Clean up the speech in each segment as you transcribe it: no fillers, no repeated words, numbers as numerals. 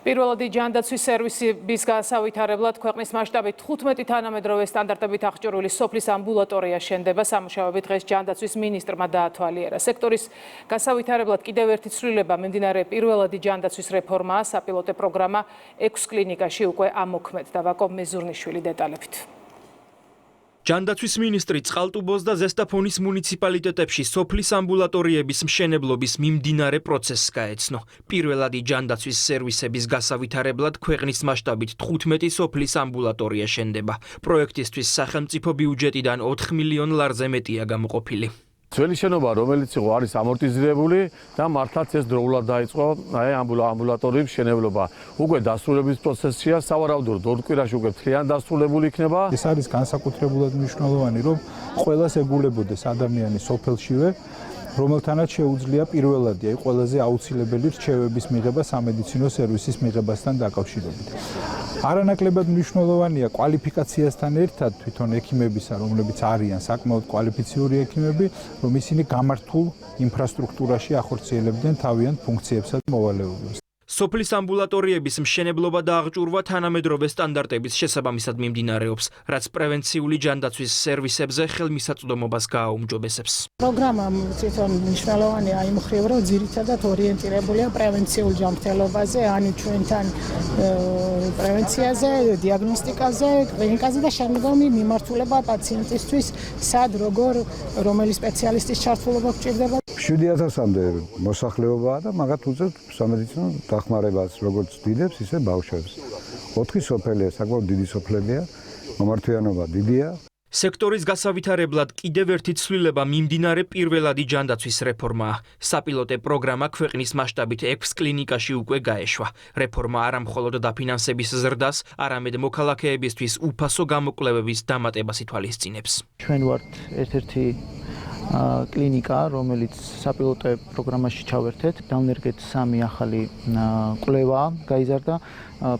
პირველადი ჯანდაცვის სერვისების გასავითარებლად ქვეყნის მასშტაბით 15 თანამედროვე სტანდარტებით აღჭურვილი სოფლის ამბულატორია შენდება. სამუშაოები დღეს ჯანდაცვის მინისტრმა დაათვალიერა. სექტორის გასავითარებლად კიდევ ერთი ცვლილება მიმდინარე პირველადი ჯანდაცვის რეფორმაა. საპილოტო პროგრამა 6 კლინიკაში უკვე ამოქმედდა. ვაკო მეზურნიშვილი დეტალებით. ჯანდაცვის მინისტრი წყალტუბოს და ზესტაფონის მუნიციპალიტეტებში სოფლის ამბულატორიების მშენებლობის მიმდინარე პროცესს გაეცნო. პირველადი ჯანდაცვის სერვისების გასავითარებლად ქვეყნის მასშტაბით 15 სოფლის ამბულატორია შენდება. პროექტისთვის სახელმწიფო ბიუჯეტიდან 4 მილიონ ლარზე მეტია გამოყოფილი. ძველი შენობა, რომელიც იყო არის ამორტიზირებული და მართლაც ეს დროულად დაიწყო ამბულატორიის მშენებლობა. უკვე დასრულების პროცესია, სავარაუდოდ 2 კვირაში უკვე მთლიან დასრულებული იქნება. ეს არის განსაკუთრებულად მნიშვნელოვანი, რომ ყველას ეგულებოდეს ადამიანი სოფელშივე, რომელთანაც შეუძლია პირველადი, ყველაზე აუცილებელი რჩევების მიღება სამედიცინო სერვისის მიღებასთან დაკავშირებით. არანაკლებად მნიშვნელოვანია კვალიფიკაციასთან ერთად თვითონ ექიმებისა, რომლებიც არიან საკმაოდ კვალიფიციური ექიმები, რომ ისინი გამართულ ინფრასტრუქტურაში ახორციელებდნენ თავიანთ ფუნქციებსა და მოვალეობებს. სოფლის ამბულატორიების მშენებლობა და აღჭურვა თანამედროვე სტანდარტების შესაბამისად მიმდინარეობს, რაც პრევენციული ჯანდაცვის სერვისებზე ხელმისაწვდომობას გააუმჯობესებს. პროგრამა თვითონ მნიშვნელოვანია იმ მხრივ, რომ ძირითადად ორიენტირებულია პრევენციულ ჯანმრთელობაზე, ანუ ჩვენთან პრევენციაზე, დიაგნოსტიკაზე, კლინიკაზე და შემდგომი მიმართულება პაციენტისთვის, სად, როგორ, რომელი სპეციალისტის ჩართულობა გვჭირდება. 7000-მდე მოსახლეობაა და მაგათ უწევთ სამედიცინო დახმარებას, როგორც დიდებს, ისე ბავშვებს. 4 სოფელია, საკმაოდ დიდი სოფლებია, მომართვიანობა დიდია. სექტორის გასავითარებლად კიდევ ერთი ცვლილება მიმდინარე პირველადი ჯანდაცვის რეფორმაა. საპილოტო პროგრამა ქვეყნის მასშტაბით 6 კლინიკაში უკვე გაეშვა. რეფორმა არა მხოლოდ დაფინანსების ზრდას, არამედ მოქალაქეებისთვის უფასო გამოკვლევების დამატებას ითვალისწინებს. ჩვენ ვართ ერთ-ერთი კლინიკა, რომელიც საპილოტო პროგრამაში ჩავერთეთ. დავნერგეთ 3 ახალი კვლევა გაიზარდა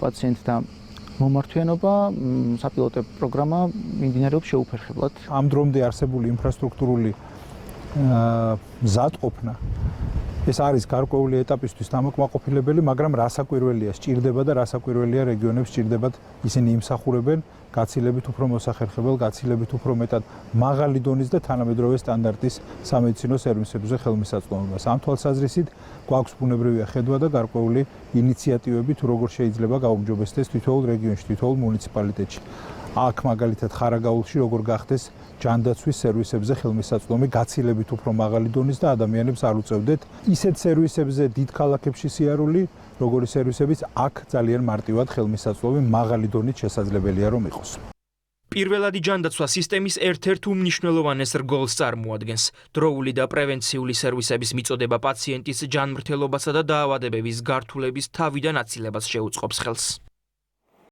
პაციენტთა მომართვიანობა. საპილოტო პროგრამა მიმდინარეობს შეუფერხებლად. ამ დრომდე არსებული ინფრასტრუქტურული მზადყოფნა ეს არის გარკვეული ეტაპისთვის დამოკმაყოფილებელი, მაგრამ რასაკვირველია სჭირდება და რასაკვირველია რეგიონებს სჭირდებათ ისინი იმსახურებენ გაცილებით უფრო მოსახერხებელ, გაცილებით უფრო მეტად მაღალი დონის და თანამედროვე სტანდარტის სამედიცინო სერვისებზე ხელმისაწვდომობას. ამ თვალსაზრისით გვაქვს ბუნებრივია ხედვა და გარკვეული ინიციატივები თუ როგორ შეიძლება გაუმჯობესდეს თითოეულ რეგიონში, თითოეულ მუნიციპალიტეტში. აქ მაგალითად ხარაგაულში როგორ გახდეს ჯანდაცვის სერვისებზე ხელმისაწვდომი გაცილებით უფრო მაღალი დონის და ადამიანებს არ უწევდეთ ისეთ სერვისებზე დიდ ქალაქებში სიარული, როგორი სერვისებიც აქ ძალიან მარტივად ხელმისაწვდომი მაღალი დონით შესაძლებელია რომ იყოს. პირველადი ჯანდაცვა სისტემის ერთ-ერთ უმნიშვნელოვანეს რგოლს წარმოადგენს. დროული და პრევენციული სერვისების მიწოდება პაციენტის ჯანმრთელობასა და დაავადებების გართულების თავიდან აცილებას შეუწყობს ხელს.